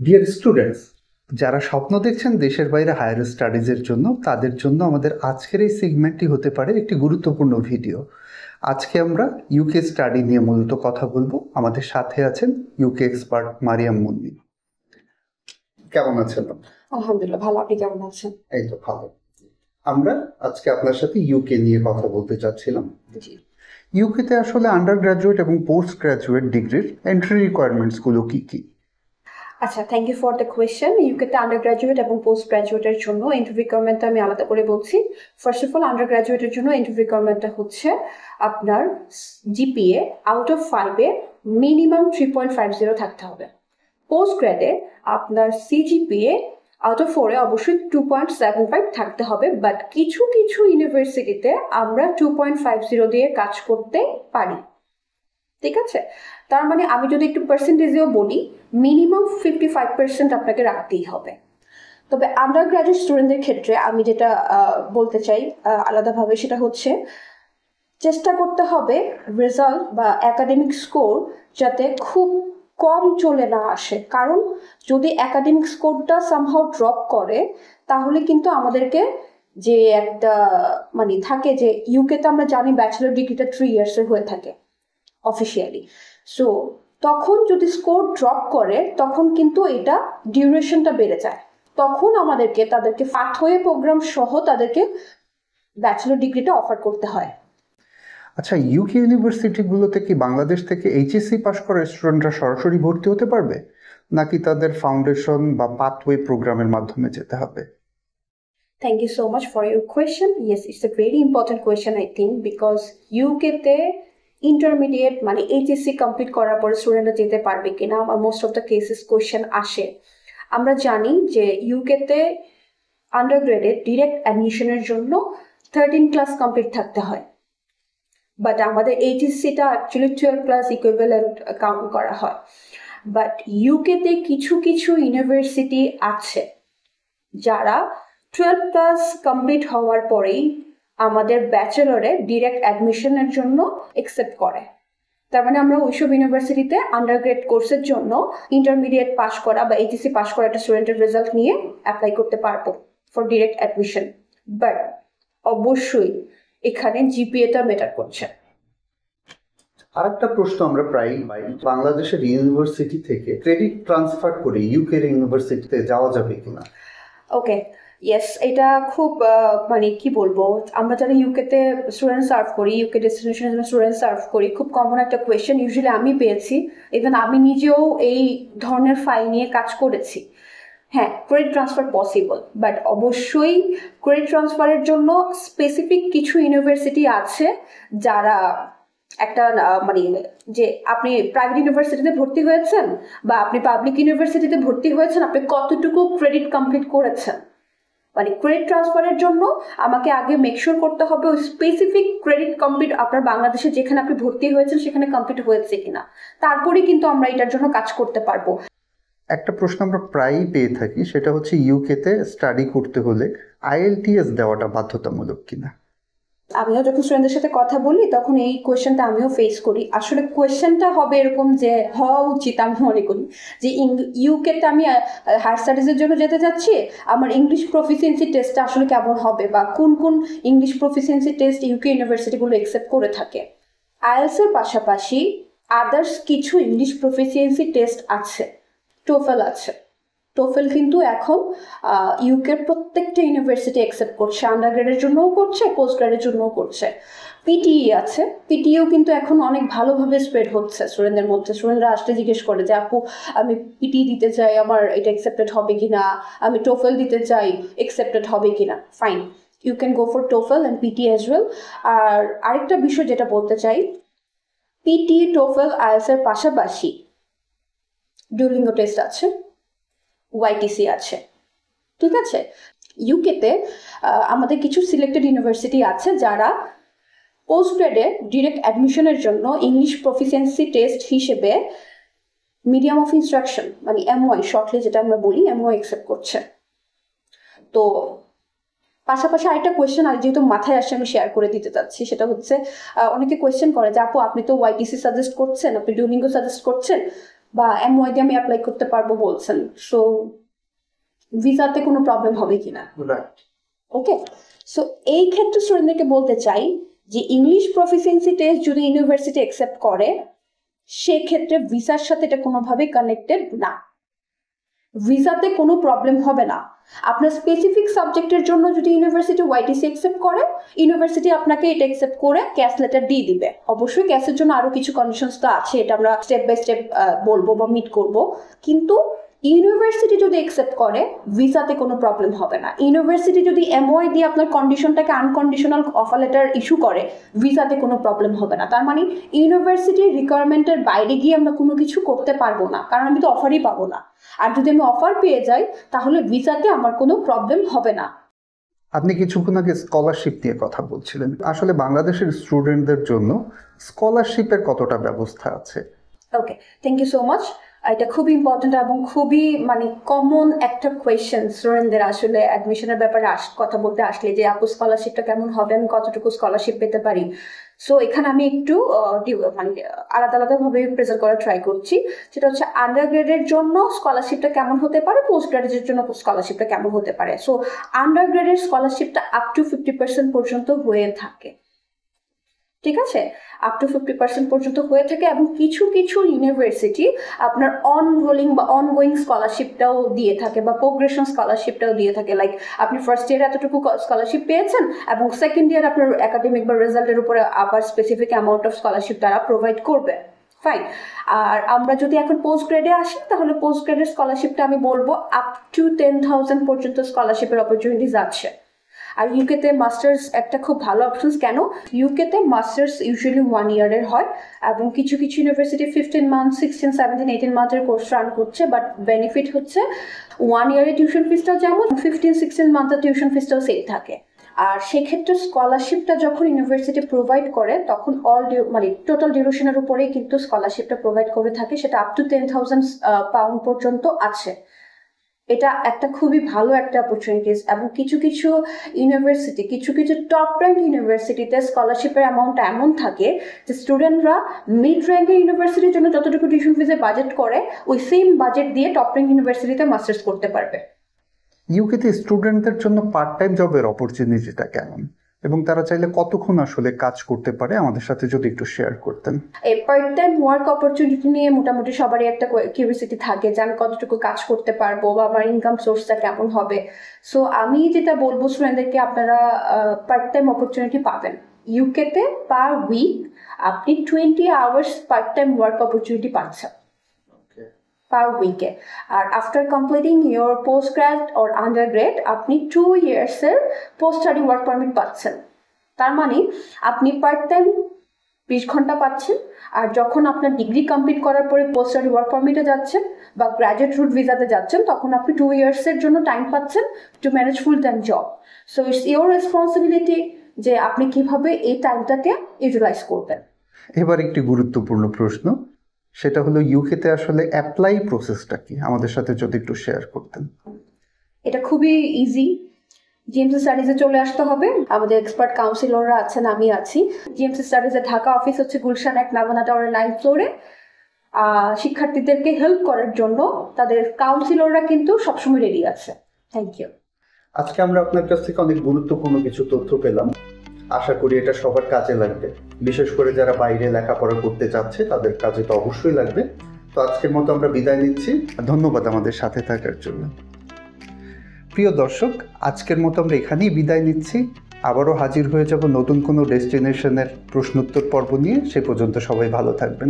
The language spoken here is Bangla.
ডিয়ার স্টুডেন্টস, যারা স্বপ্ন দেখছেন দেশের বাইরে হায়ার স্টাডিজের জন্য, তাদের জন্য আমাদের আজকের এই সেগমেন্টটি হতে পারে একটি গুরুত্বপূর্ণ ভিডিও। আজকে আমরা ইউকে স্টাডি নিয়ে মূলত কথা বলবো। আমাদের সাথে আছেন ইউকে এক্সপার্ট মারিয়াম মুন্নি। কেমন আছেন? আলহামদুলিল্লাহ ভালো, আপনি কেমন আছেন? এই তো ভালো। আমরা আজকে আপনার সাথে ইউকে নিয়ে কথা বলতে চাচ্ছিলাম। ইউকেতে আসলে আন্ডার গ্রাজুয়েট এবং পোস্ট গ্রাজুয়েট ডিগ্রির এন্ট্রি রিকোয়ারমেন্টসগুলো কি কি? আচ্ছা, thank you for the question. ইউকেতে আন্ডার গ্রাজুয়েট এবং পোস্ট গ্রাজুয়েটের জন্য এন্ট্রি রিকোয়ারমেন্টটা আমি আলাদা করে বলছি। ফার্স্ট অফ অল, আন্ডার গ্রাজুয়েটের জন্য এন্ট্রি রিকোয়ারমেন্টটা হচ্ছে আপনার জিপিএ আউট অফ 5-এ মিনিমাম 3.50 থাকতে হবে। পোস্ট গ্র্যাডে আপনার সিজিপিএ আউট অফ 4-এ অবশ্যই 2.75 থাকতে হবে, বাট কিছু কিছু ইউনিভার্সিটিতে আমরা 2.50 দিয়ে কাজ করতে পারি। ঠিক আছে, তার মানে আমি যদি একটু পার্সেন্টেজেও বলি, মিনিমাম 55% আপনাকে রাখতেই হবে। তবে আন্ডার গ্রাজুয়েট স্টুডেন্টদের ক্ষেত্রে আমি যেটা বলতে চাই আলাদাভাবে, সেটা হচ্ছে চেষ্টা করতে হবে রেজাল্ট বা একাডেমিক স্কোর যাতে খুব কম চলে না আসে, কারণ যদি একাডেমিক স্কোরটা সামহাউ ড্রপ করে তাহলে কিন্তু আমাদেরকে যে একটা মানে থাকে যে ইউকেতে আমরা জানি ব্যাচেলর ডিগ্রিটা 3 ইয়ার্সের হয়ে থাকে অফিসিয়ালি। সো তখন যদি স্কোর ড্রপ করে তখন কিন্তু এটা ডিউরেশনটা বেড়ে যায়, তখন আমাদেরকে তাদেরকে পাথওয়ে প্রোগ্রাম সহ তাদেরকে ব্যাচেলর ডিগ্রিটা অফার করতে হয়। আচ্ছা, ইউকে ইউনিভার্সিটিগুলোতে কি বাংলাদেশ থেকে এইচএসসি পাশ করা স্টুডেন্টরা সরাসরি ভর্তি হতে পারবে, নাকি তাদের ফাউন্ডেশন বা পাথওয়ে প্রোগ্রামের মাধ্যমে যেতে হবে? Thank you so much for your question. Yes, it's a very important question, I think, because UK-তে ইন্টারমিডিয়েট মানে এইচএসসি কমপ্লিট করার পরে স্টুডেন্টরা যেতে পারবে কিনা, আমার most of the cases question আসে। আমরা জানি যে ইউকেতে আন্ডারগ্রেডে ডিরেক্ট অ্যাডমিশনের জন্য 13 ক্লাস কমপ্লিট থাকতে হয়, বাট আমাদের এইচএসসিটা অ্যাকচুয়ালি 12 ক্লাস ইকুইভ্যালেন্ট কাউন্ট করা হয়। বাট ইউকেতে কিছু কিছু ইউনিভার্সিটি আছে যারা 12 ক্লাস কমপ্লিট হওয়ার পরেই আমাদের ব্যাচেলরে ডিরেক্ট অ্যাডমিশনের জন্য অ্যাকসেপ্ট করে। তার মানে আমরা ওইসব ইউনিভার্সিটিতে আন্ডারগ্রেড কোর্সের জন্য ইন্টারমিডিয়েট পাস করা বা এইচএসসি পাস করা একটা স্টুডেন্টের রেজাল্ট নিয়ে অ্যাপ্লাই করতে পারবো ফর ডিরেক্ট অ্যাডমিশন। বাট অবশ্যই এখানে জিপিএটা ম্যাটার করছে। আরেকটা প্রশ্ন আমরা প্রায়ই পাই, বাংলাদেশের ইউনিভার্সিটি থেকে ক্রেডিট ট্রান্সফার করে ইউকের ইউনিভার্সিটিতে যাওয়া যাবে কিনা? ওকে, ইয়েস, এটা খুব মানে কি বলবো, আমরা যারা ইউকেতে স্টুডেন্ট সার্ভ করি, ইউকে ডেস্টিনেশনে স্টুডেন্ট সার্ভ করি, খুব কমন একটা কোয়েশ্চেন ইউজুয়ালি আমি পেয়েছি। ইভেন আমি নিজেও এই ধরনের ফাইল নিয়ে কাজ করেছি। হ্যাঁ, ক্রেডিট ট্রান্সফার পসিবল, বাট অবশ্যই ক্রেডিট ট্রান্সফারের জন্য স্পেসিফিক কিছু ইউনিভার্সিটি আছে যারা একটা মানে যে আপনি প্রাইভেট ইউনিভার্সিটিতে ভর্তি হয়েছেন বা আপনি পাবলিক ইউনিভার্সিটিতে ভর্তি হয়েছেন, আপনি কতটুকু ক্রেডিট কমপ্লিট করেছেন, মানে ক্রেডিট ট্রান্সফারের জন্য আমাকে আগে মেকশোর করতে হবে ওই স্পেসিফিক ক্রেডিট কমপ্লিট আপনার বাংলাদেশে যেখানে আপনি ভর্তি হয়েছেন সেখানে কমপ্লিট হয়েছে কিনা, তারপরে কিন্তু আমরা এটার জন্য কাজ করতে পারবো। একটা প্রশ্ন আমরা প্রায়ই পেয়ে থাকি, সেটা হচ্ছে ইউকেতে স্টাডি করতে হলে আইএলটিএস দেওয়াটা বাধ্যতামূলক কিনা। আমিও যখন স্টুডেন্টদের সাথে কথা বলি তখন এই কোয়েশ্চেনটা আমিও ফেস করি। আসলে কোয়েশ্চেনটা হবে এরকম যে হওয়া উচিত, আমি মনে করি যে ইউকেতে আমি হায়ার স্টাডিজের জন্য যেতে যাচ্ছি, আমার ইংলিশ প্রফিসিয়েন্সি টেস্টটা আসলে কেমন হবে বা কোন কোন ইংলিশ প্রফিসিয়েন্সি টেস্ট ইউকে ইউনিভার্সিটিগুলো অ্যাকসেপ্ট করে থাকে। আইএলটিএস এর পাশাপাশি আদার্স কিছু ইংলিশ প্রফিসিয়েন্সি টেস্ট আছে, টোফেল আছে। টোফেল কিন্তু এখন ইউকের প্রত্যেকটা ইউনিভার্সিটি অ্যাকসেপ্ট করছে, আন্ডারগ্রেডের জন্যও করছে, পোস্ট গ্রেডের জন্যও করছে। পিটিই আছে, পিটিও কিন্তু এখন অনেক ভালোভাবে স্প্রেড হচ্ছে স্টুডেন্টদের মধ্যে। স্টুডেন্টরা আসতে জিজ্ঞেস করে যে আপু আমি পিটি দিতে চাই, আমার এটা অ্যাকসেপ্টেড হবে কিনা, আমি টোফেল দিতে চাই, অ্যাকসেপ্টেড হবে কিনা। Fine, you can go for TOEFL and PT as well. আর আরেকটা বিষয় যেটা বলতে চাই, পিটি, টোফেল, আইএলটিএস এর পাশাপাশি ডুওলিঙ্গো টেস্ট আছে, ওয়াইটিসি আছে। ঠিক আছে, ইউকেতে আমাদের কিছু সিলেক্টেড ইউনিভার্সিটি আছে যারা পোস্ট গ্রেডে ডিরেক্ট অ্যাডমিশনের জন্য ইংলিশ প্রফিসিয়েন্সি টেস্ট হিসেবে মিডিয়াম অফ ইনস্ট্রাকশন মানে এমওয়াই শর্টলি যেটা আমরা বলি, এমওয়াই অ্যাকসেপ্ট করছে। তো পাশাপাশি আরেকটা কোয়েশ্চেন আর যেহেতু মাথায় আসছে আমি শেয়ার করে দিতে চাচ্ছি, সেটা হচ্ছে অনেকে কোয়েশ্চেন করে যে আপু আপনি তো ওয়াইটিসি সাজেস্ট করছেন, আপনি ডুওলিঙ্গো সাজেস্ট করছেন, বা MY দিয়ে আমি অ্যাপ্লাই করতে পারবো বলছেন, সো ভিসাতে কোনো প্রবলেম হবে কিনা? ওকে, সো এই ক্ষেত্রে স্টুডেন্টদেরকে বলতে চাই যে ইংলিশ প্রফিসিয়েন্সি টেস্ট যদি ইউনিভার্সিটি অ্যাকসেপ্ট করে, সেক্ষেত্রে ভিসার সাথে এটা কোনোভাবেই কানেক্টেড না। ভিসাতে কোনো প্রবলেম হবে না। আপনার স্পেসিফিক সাবজেক্টের জন্য যদি ইউনিভার্সিটি YTC অ্যাকসেপ্ট করে, ইউনিভার্সিটি আপনাকে এটা অ্যাকসেপ্ট করে ক্যাশ লেটার দিয়ে দিবে। অবশ্যই ক্যাশের জন্য আরও কিছু কন্ডিশনস তো আছে, এটা আমরা স্টেপ বাই স্টেপ বলবো বা মিট করব, কিন্তু ইউনিভার্সিটি যদি অ্যাকসেপ্ট করে ভিসাতে কোনো প্রবলেম হবে না। ইউনিভার্সিটি যদি MY দিয়ে আপনার কন্ডিশনটাকে আনকন্ডিশনাল অফার লেটার ইস্যু করে, ভিসাতে কোনো প্রবলেম হবে না। তার মানে ইউনিভার্সিটির রিকোয়ারমেন্টের বাইরে গিয়ে আমরা কোনো কিছু করতে পারবো না, কারণ আমি তো অফারই পাবো না। আর যদি আমি অফার পেয়ে যাই তাহলে ভিসাতে আমার কোনো প্রবলেম হবে না। আপনি কিছুক্ষণ আগে স্কলারশিপ নিয়ে কথা বলছিলেন, আসলে বাংলাদেশের স্টুডেন্টদের জন্য স্কলারশিপের কতটা ব্যবস্থা আছে? ওকে, থ্যাংক ইউ সো মাচ। এটা খুবই ইম্পর্টেন্ট এবং খুবই কমন একটা কোয়েশ্চেন স্টুডেন্টদের আসলে অ্যাডমিশনের ব্যাপারে কথা বলতে আসলে, যে আপু স্কলারশিপটা কেমন হবে, আমি কতটুকু স্কলারশিপ পেতে পারি। সো এখানে আমি একটু আলাদা আলাদাভাবে প্রেজেন্ট করার ট্রাই করছি। সেটা হচ্ছে আন্ডার গ্রেডের জন্য স্কলারশিপটা কেমন হতে পারে, পোস্ট গ্রাজুয়েটের জন্য স্কলারশিপটা কেমন হতে পারে। সো আন্ডার গ্রেডের স্কলারশিপটা আপ টু 50% পর্যন্ত হয়ে থাকে, ঠিক আছে, আপ টু 50% পর্যন্ত হয়ে থাকে। এবং কিছু কিছু ইউনিভার্সিটি আপনার অনরোলিং বা অনগোয়িং স্কলারশিপটাও দিয়ে থাকে বা প্রোগ্রেশন স্কলারশিপটাও দিয়ে থাকে। লাইক আপনি ফার্স্ট ইয়ারে এতটুকু স্কলারশিপ পেয়েছেন এবং সেকেন্ড ইয়ার আপনার একাডেমিক বা রেজাল্টের উপরে আবার স্পেসিফিক অ্যামাউন্ট অফ স্কলারশিপ তারা প্রোভাইড করবে, ফাইন। আর আমরা যদি এখন পোস্ট গ্রেডে আসি, তাহলে পোস্ট গ্রেডের স্কলারশিপটা আমি বলবো আপ টু 10,000 পর্যন্ত স্কলারশিপের অপরচুনিটিস আছে। আর ইউকেতে মাস্টার্স একটা খুব ভালো অপশনস। কেন? ইউকেতে মাস্টার্স ইউজুয়ালি 1 ইয়ারের হয় এবং কিছু কিছু ইউনিভার্সিটি 15 মান্থ, 16, 17, 18 মান্থের কোর্স রান করছে, বাট বেনিফিট হচ্ছে 1 ইয়ারের টিউশন ফিসটাও যেমন, 15, 16 মান্থের টিউশন ফিসটাও সেম থাকে। আর সেক্ষেত্রে স্কলারশিপটা যখন ইউনিভার্সিটি প্রোভাইড করে তখন টোটাল ডিউরেশনের উপরেই কিন্তু স্কলারশিপটা প্রোভাইড করে থাকে, সেটা আপ টু 10,000 পাউন্ড পর্যন্ত আছে। এটা একটা খুবই ভালো একটা অপরচুনিটিস। এবং কিছু কিছু ইউনিভার্সিটি, কিছু কিছু টপ র্যাঙ্ক ইউনিভার্সিটিতে স্কলারশিপের অ্যামাউন্টটা এমন থাকে যে স্টুডেন্টরা মিড র্যাঙ্কের ইউনিভার্সিটির জন্য যতটুকু টিউশন ফিজে বাজেট করে, ওই সেম বাজেট দিয়ে টপ র্যাঙ্ক ইউনিভার্সিটিতে মাস্টার্স করতে পারবে। ইউকেতে স্টুডেন্টদের জন্য পার্ট টাইম জবের অপরচুনিটিটা কেমন এবং তারা চাইলে কতক্ষণ আসলে কাজ করতে পারে, আমাদের সাথে যদি একটু শেয়ার করতেন। এই পার্ট টাইম ওয়ার্ক অপরচুনিটি নিয়ে মোটামুটি সবারই একটা কিউরিওসিটি থাকে যে আমি কতটুকু কাজ করতে পারবো বা আমার ইনকাম সোর্সটা কেমন হবে। সো আমি যেটা বলবো স্টুডেন্টদেরকে, আপনারা পার্ট টাইম অপরচুনিটি পাবেন ইউকেতে। পার উইক আপনি 20 hours part time work opportunity পাচ্ছেন পার উইকে। আর after completing your post grad or under grade আপনি 2 ইয়ার্সের পোস্ট স্টাডি ওয়ার্ক পারমিট পাচ্ছেন। তার মানে আপনি পার্ট টাইম 20 ঘন্টা পাচ্ছেন, আর যখন আপনার ডিগ্রি কমপ্লিট করার পরে পোস্ট স্টাডি ওয়ার্ক পারমিটে যাচ্ছেন বা গ্র্যাজুয়েট রুট ভিসাতে যাচ্ছেন, তখন আপনি 2 ইয়ার্সের জন্য টাইম পাচ্ছেন to manage full time job. So it's your responsibility যে আপনি কিভাবে এই টাইমটাকে ইউটিলাইজ করবেন। এবার একটি গুরুত্বপূর্ণ প্রশ্ন, সেটা হলো ইউকেতে আসলে অ্যাপ্লাই প্রসেসটা কি, আমাদের সাথে যদি একটু শেয়ার করতেন। এটা খুবই ইজি। জিএমসি স্টাডিজে চলে আসতে হবে, আমাদের এক্সপার্ট কাউন্সিলররা আছেন, আমি আছি। জিএমসি স্টাডিজের ঢাকা অফিস হচ্ছে গুলশান 1 নাভানা টাওয়ারের 9th ফ্লোরে। শিক্ষার্থীদেরকে হেল্প করার জন্য তাদের কাউন্সিলররা কিন্তু সবসময় রেডি আছে। Thank you. আজকে আমরা আপনার কাছ থেকে অনেক গুরুত্বপূর্ণ কিছু তথ্য পেলাম, আশা করি এটা সবার কাজে লাগবে, বিশেষ করে যারা বাইরে লেখাপড়া করতে চাচ্ছে তাদের কাজে তো অবশ্যই লাগবে। তো আজকের মতো আমরা বিদায় নিচ্ছি, ধন্যবাদ আমাদের সাথে থাকার জন্য। প্রিয় দর্শক, আজকের মতো আমরা এখানেই বিদায় নিচ্ছি। আবারও হাজির হয়ে যাব নতুন কোনো ডেস্টিনেশনের প্রশ্নোত্তর পর্ব নিয়ে। সে পর্যন্ত সবাই ভালো থাকবেন।